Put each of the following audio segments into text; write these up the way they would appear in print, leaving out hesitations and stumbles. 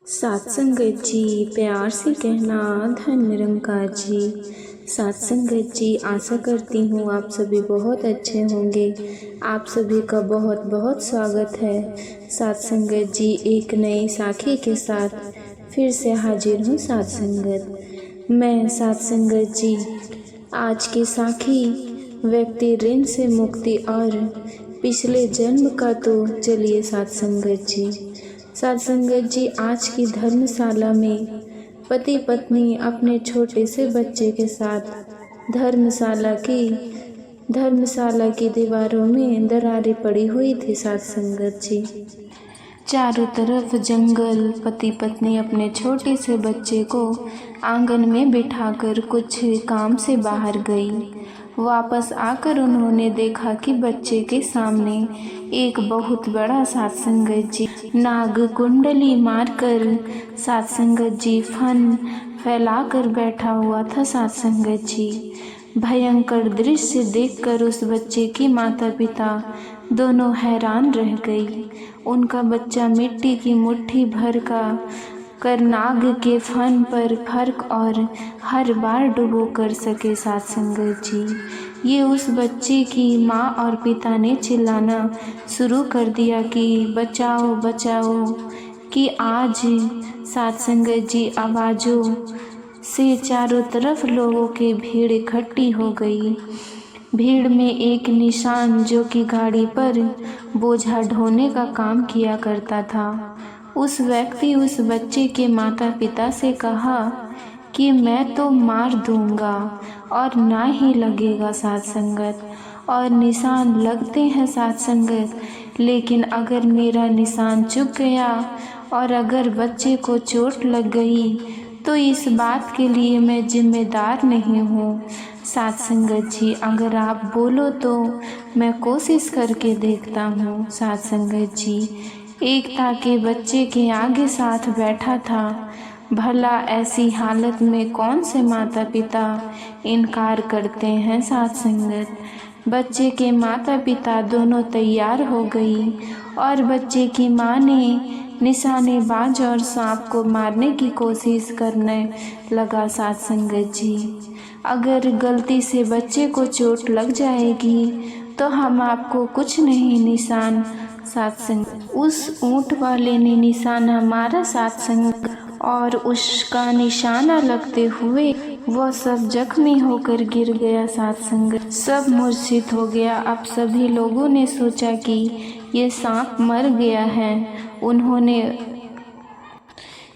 सात संगत जी, प्यार से कहना धन निरंकार जी। सात संगत जी, आशा करती हूँ आप सभी बहुत अच्छे होंगे। आप सभी का बहुत बहुत स्वागत है। सात संगत जी, एक नई साखी के साथ फिर से हाजिर हूँ। सात संगत मैं सात संगत जी, आज की साखी व्यक्ति ऋण से मुक्ति और पिछले जन्म का तो चलिए सात संगत जी। सात संगत जी, आज की धर्मशाला में पति पत्नी अपने छोटे से बच्चे के साथ धर्मशाला की दीवारों में दरारें पड़ी हुई थी। सात संगत जी, चारों तरफ जंगल। पति पत्नी अपने छोटे से बच्चे को आंगन में बिठाकर कुछ काम से बाहर गई। वापस आकर उन्होंने देखा कि बच्चे के सामने एक बहुत बड़ा सात संगत जी नाग कुंडली मारकर सात संगत जी फन फैलाकर बैठा हुआ था। सात संगत जी, भयंकर दृश्य देखकर उस बच्चे की माता पिता दोनों हैरान रह गई। उनका बच्चा मिट्टी की मुट्ठी भर का नाग के फन पर फर्क और हर बार डुबो कर सके। सात संगत जी, ये उस बच्चे की माँ और पिता ने चिल्लाना शुरू कर दिया कि बचाओ बचाओ। कि आज सात संगत जी, आवाज़ों से चारों तरफ लोगों की भीड़ इकट्ठी हो गई। भीड़ में एक निशान, जो कि गाड़ी पर बोझा ढोने का काम किया करता था, उस व्यक्ति उस बच्चे के माता पिता से कहा कि मैं तो मार दूंगा और ना ही लगेगा। सात संगत, और निशान लगते हैं सात संगत, लेकिन अगर मेरा निशान चुक गया और अगर बच्चे को चोट लग गई तो इस बात के लिए मैं जिम्मेदार नहीं हूँ। सात संगत जी, अगर आप बोलो तो मैं कोशिश करके देखता हूँ। सात संगत जी, एकता के बच्चे के आगे साथ बैठा था। भला ऐसी हालत में कौन से माता पिता इनकार करते हैं। सात संगत, बच्चे के माता पिता दोनों तैयार हो गई और बच्चे की माँ ने निशानेबाज और सांप को मारने की कोशिश करने लगा। सात संगत जी, अगर गलती से बच्चे को चोट लग जाएगी तो हम आपको कुछ नहीं निशान। सात संगत, उस ऊंट वाले ने निशाना मारा। सात संगत, और उसका निशाना लगते हुए वह सब जख्मी होकर गिर गया। सात संगत, सब मूर्छित हो गया। अब सभी लोगों ने सोचा कि ये सांप मर गया है। उन्होंने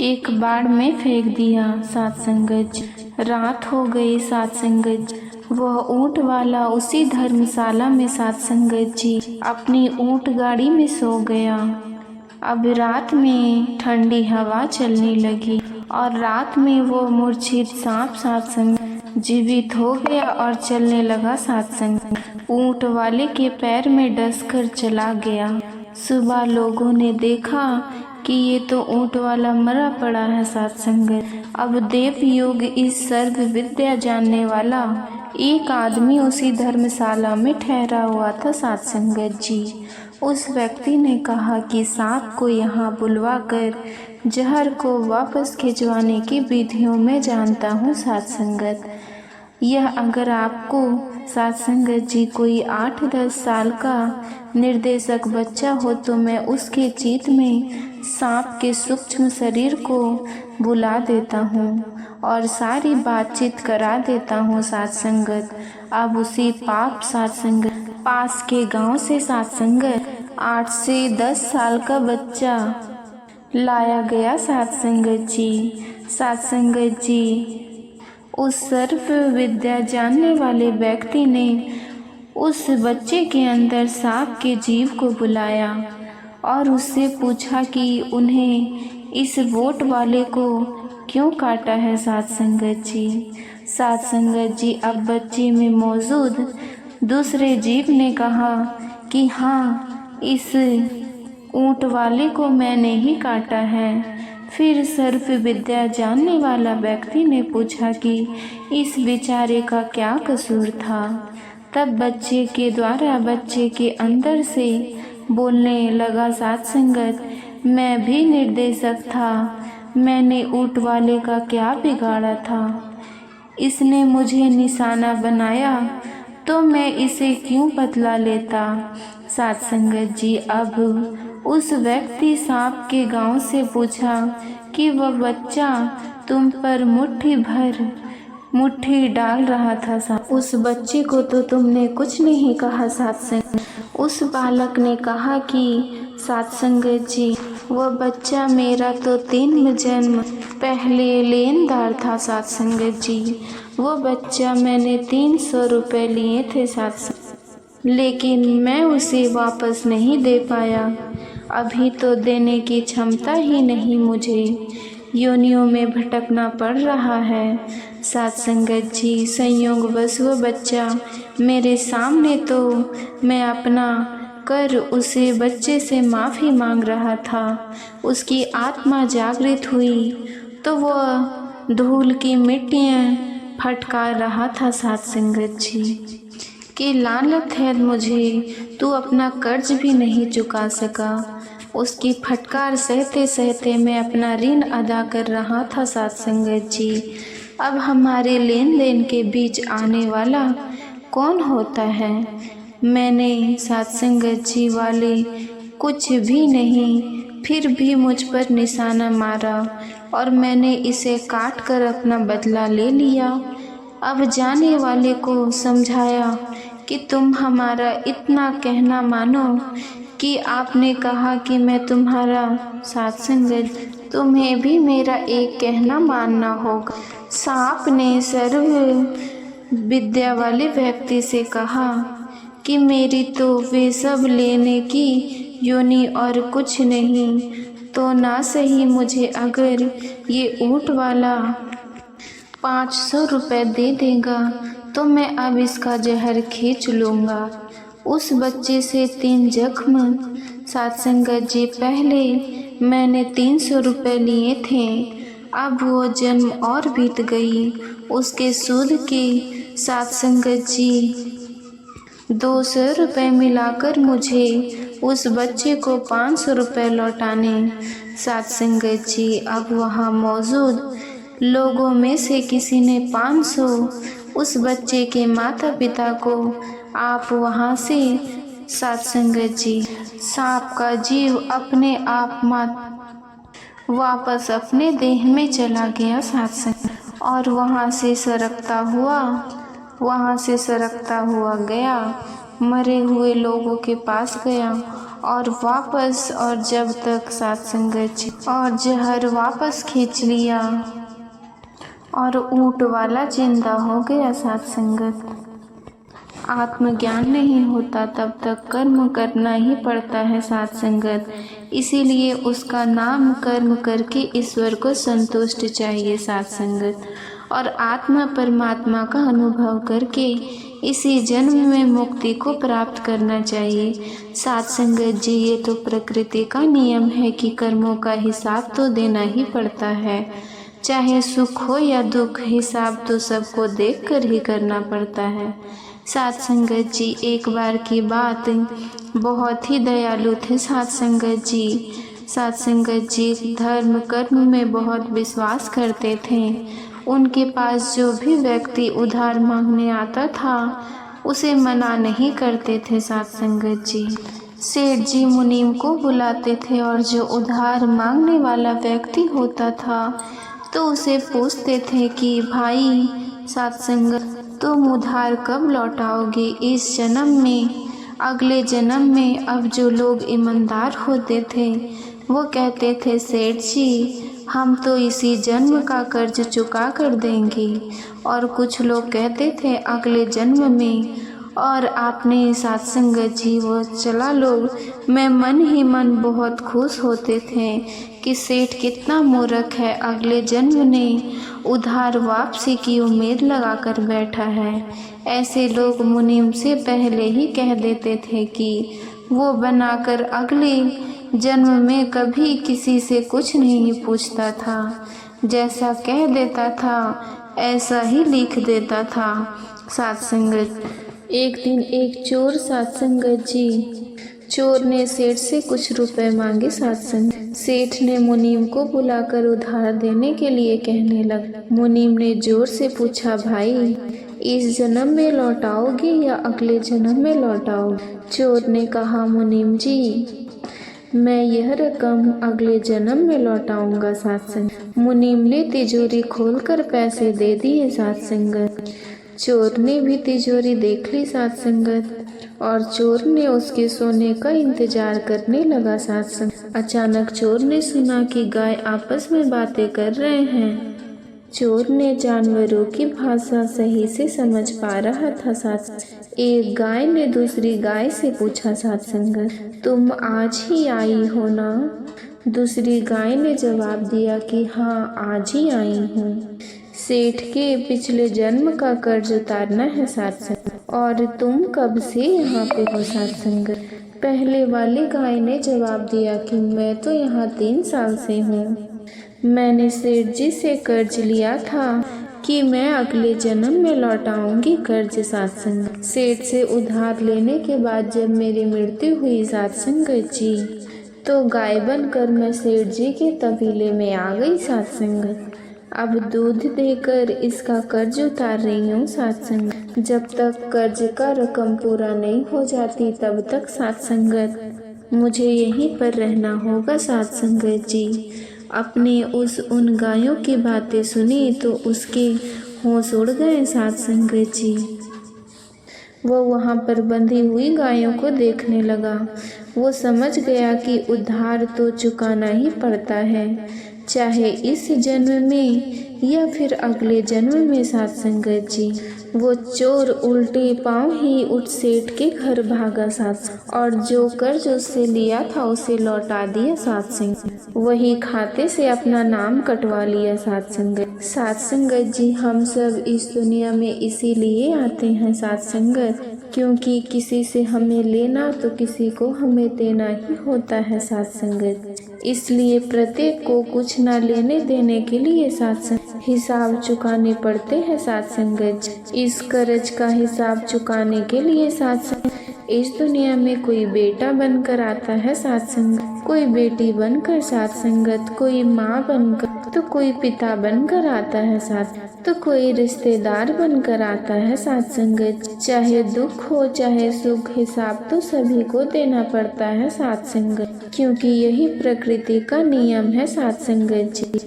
एक बाड़ में फेंक दिया। सात संगत, रात हो गई। सात संगत, वह ऊंट वाला उसी धर्मशाला में सात संगत जी अपनी ऊंट गाड़ी में सो गया। अब रात में ठंडी हवा चलने लगी और रात में वो मूर्छित सांप सात संगत जीवित हो गया और चलने लगा। सात संगत, ऊंट वाले के पैर में डसकर चला गया। सुबह लोगों ने देखा कि ये तो ऊंट वाला मरा पड़ा है। सात संगत, अब देव युग इस सर्व विद्या जानने वाला एक आदमी उसी धर्मशाला में ठहरा हुआ था। सात संगत जी, उस व्यक्ति ने कहा कि सांप को यहाँ बुलवाकर जहर को वापस खिंचवाने की विधियों में जानता हूँ। सात संगत, यह अगर आपको सात संगत जी कोई 8-10 साल का निर्देशक बच्चा हो तो मैं उसके चित्त में सांप के सूक्ष्म शरीर को बुला देता हूँ और सारी बातचीत करा देता हूँ। सात संगत, अब उसी सात संगत पास के गांव से सात संगत 8 से 10 साल का बच्चा लाया गया। सात संगत जी, सात संगत जी, उस सर्व विद्या जानने वाले व्यक्ति ने उस बच्चे के अंदर सांप के जीव को बुलाया और उससे पूछा कि उन्हें इस वोट वाले को क्यों काटा है। सात संगत जी, सात संगत जी, अब बच्चे में मौजूद दूसरे जीव ने कहा कि हाँ, इस ऊंट वाले को मैंने ही काटा है। फिर सर्व विद्या जानने वाला व्यक्ति ने पूछा कि इस बेचारे का क्या कसूर था। तब बच्चे के द्वारा बच्चे के अंदर से बोलने लगा। सात संगत, मैं भी निर्देशक था। मैंने ऊँट वाले का क्या बिगाड़ा था? इसने मुझे निशाना बनाया तो मैं इसे क्यों बदला लेता? साध संगत जी, अब उस व्यक्ति सांप के गांव से पूछा कि वह बच्चा तुम पर मुट्ठी डाल रहा था। उस बच्चे को तो तुमने कुछ नहीं कहा साध संगत। उस बालक ने कहा कि साध संगत जी, वह बच्चा मेरा तो 3 जन्म पहले लेनदार था साध संगत जी। वो बच्चा मैंने 300 रुपये लिए थे साध संगत, लेकिन मैं उसे वापस नहीं दे पाया। अभी तो देने की क्षमता ही नहीं, मुझे योनियों में भटकना पड़ रहा है साध संगत जी। संयोगवश वो बच्चा मेरे सामने, तो मैं अपना कर उसे बच्चे से माफ़ी मांग रहा था। उसकी आत्मा जागृत हुई तो वह धूल की मिट्टियाँ फटकार रहा था साध संगत जी कि लानत है मुझे, तू अपना कर्ज भी नहीं चुका सका। उसकी फटकार सहते सहते मैं अपना ऋण अदा कर रहा था साध संगत जी। अब हमारे लेन देन के बीच आने वाला कौन होता है? मैंने साध संगत जी वाले कुछ भी नहीं, फिर भी मुझ पर निशाना मारा और मैंने इसे काट कर अपना बदला ले लिया। अब जाने वाले को समझाया कि तुम हमारा इतना कहना मानो कि आपने कहा कि मैं तुम्हारा साध संगत, तुम्हें भी मेरा एक कहना मानना होगा। सांप ने सर्व विद्या वाले व्यक्ति से कहा कि मेरी तो वे सब लेने की योनि और कुछ नहीं, तो ना सही मुझे अगर ये ऊँट वाला 500 रुपये दे देगा तो मैं अब इसका जहर खींच लूँगा। उस बच्चे से 3 जख्म साध संगत जी, पहले मैंने 300 रुपये लिए थे, अब वो जन्म और बीत गई। उसके सूद के साध संगत जी 200 रुपये मिलाकर मुझे उस बच्चे को 500 रुपये लौटाने। साध संगत जी, अब वहाँ मौजूद लोगों में से किसी ने 500 उस बच्चे के माता पिता को आप वहाँ से साध संगत जी। सांप का जीव अपने आप वापस अपने देह में चला गया साध संगत, और वहाँ से सरकता हुआ गया, मरे हुए लोगों के पास गया और वापस, और जब तक साध संगत जी और जहर वापस खींच लिया और ऊँट वाला जिंदा हो गया साध संगत। आत्मज्ञान नहीं होता तब तक कर्म करना ही पड़ता है साध संगत। इसीलिए उसका नाम कर्म करके ईश्वर को संतुष्ट चाहिए साध संगत, और आत्मा परमात्मा का अनुभव करके इसी जन्म में मुक्ति को प्राप्त करना चाहिए साध संगत जी। ये तो प्रकृति का नियम है कि कर्मों का हिसाब तो देना ही पड़ता है, चाहे सुख हो या दुख, हिसाब तो सबको देखकर ही करना पड़ता है साध संगत जी। एक बार की बात, बहुत ही दयालु थे साध संगत जी। साध संगत जी धर्म कर्म में बहुत विश्वास करते थे। उनके पास जो भी व्यक्ति उधार मांगने आता था उसे मना नहीं करते थे साध संगत जी। सेठ जी मुनीम को बुलाते थे और जो उधार मांगने वाला व्यक्ति होता था तो उसे पूछते थे कि भाई साध संगत, तुम उधार कब लौटाओगे? इस जन्म में, अगले जन्म में? अब जो लोग ईमानदार होते थे वो कहते थे सेठ जी हम तो इसी जन्म का कर्ज चुका कर देंगे, और कुछ लोग कहते थे अगले जन्म में। और आपने साध संगत जी वो चला लोग मैं मन ही मन बहुत खुश होते थे कि सेठ कितना मूर्ख है, अगले जन्म ने उधार वापसी की उम्मीद लगा कर बैठा है। ऐसे लोग मुनीम से पहले ही कह देते थे कि वो बनाकर अगले जन्म में कभी किसी से कुछ नहीं पूछता था, जैसा कह देता था ऐसा ही लिख देता था साध संगत। एक दिन एक चोर साध संगत जी चोर ने सेठ से कुछ रुपए मांगे सत्संग। सेठ ने मुनीम को बुलाकर उधार देने के लिए कहने लगा। मुनीम ने जोर से पूछा, भाई इस जन्म में लौटाओगे या अगले जन्म में लौटाओगे? चोर ने कहा, मुनीम जी मैं यह रकम अगले जन्म में लौटाऊंगा सत्संग। मुनीम ने तिजोरी खोलकर पैसे दे दिए सत्संगत। चोर ने भी तिजोरी देख ली सत्संगत और चोर ने उसके सोने का इंतजार करने लगा सत्संग। अचानक चोर ने सुना कि गाय आपस में बातें कर रहे हैं। चोर ने जानवरों की भाषा सही से समझ पा रहा था सत्संग। एक गाय ने दूसरी गाय से पूछा सत्संगत, तुम आज ही आई हो ना? दूसरी गाय ने जवाब दिया कि हाँ आज ही आई हूँ। सेठ के पिछले जन्म का कर्ज उतारना है सत्संग। और तुम कब से यहाँ पे हो सत्संगत? पहले वाली गाय ने जवाब दिया कि मैं तो यहाँ 3 साल से हूँ। मैंने सेठ जी से कर्ज लिया था कि मैं अगले जन्म में लौटाऊंगी कर्ज सत्संग। सेठ से उधार लेने के बाद जब मेरी मृत्यु हुई सत्संगत जी, तो गाय बनकर मैं सेठ जी के तबीले में आ गई सत्संगत। अब दूध देकर इसका कर्ज उतार रही हूँ सत्संग। जब तक कर्ज का रकम पूरा नहीं हो जाती तब तक सत्संगत मुझे यहीं पर रहना होगा सत्संगत जी। अपने उन गायों की बातें सुनी तो उसके होश उड़ गए सत्संगत जी। वो वहाँ पर बंधी हुई गायों को देखने लगा। वो समझ गया कि उधार तो चुकाना ही पड़ता है, चाहे इस जन्म में या फिर अगले जन्म में सत्संगत जी। वो चोर उल्टे पांव ही उठ सेठ के घर भागा सत्संग और जो कर्ज उससे लिया था उसे लौटा दिया सत्संग। वही खाते से अपना नाम कटवा लिया सत्संगत। सत्संगत जी हम सब इस दुनिया में इसीलिए आते हैं सत्संगत, क्योंकि किसी से हमें लेना तो किसी को हमें देना ही होता है सत्संगत। इसलिए प्रत्येक को कुछ ना लेने देने के लिए सत्संग हिसाब चुकाने पड़ते हैं सत्संगत। इस कर्ज का हिसाब चुकाने के लिए सत्संग इस दुनिया में कोई बेटा बनकर आता है सत्संग, कोई बेटी बनकर सत्संगत, कोई माँ बनकर तो कोई पिता बनकर आता है सत्संग, तो कोई रिश्तेदार बनकर आता है सत्संगत। चाहे दुख हो चाहे सुख, हिसाब तो सभी को देना पड़ता है सत्संगत, क्योंकि यही प्रकृति का नियम है सत्संगत जी।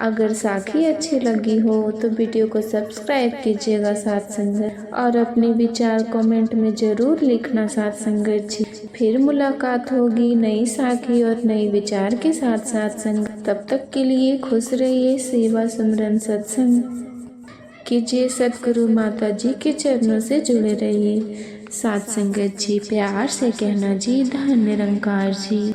अगर साखी अच्छी लगी हो तो वीडियो को सब्सक्राइब कीजिएगा सत्संगत और अपने विचार कमेंट में ज़रूर लिखना सत्संगत जी। फिर मुलाकात होगी नई साखी और नई विचार के साथ सत्संग। तब तक के लिए खुश रहिए, सेवा सिमरन सत्संग कीजिए, सद्गुरु माता जी के चरणों से जुड़े रहिए। सत्संगत जी प्यार से कहना जी, धन निरंकार जी।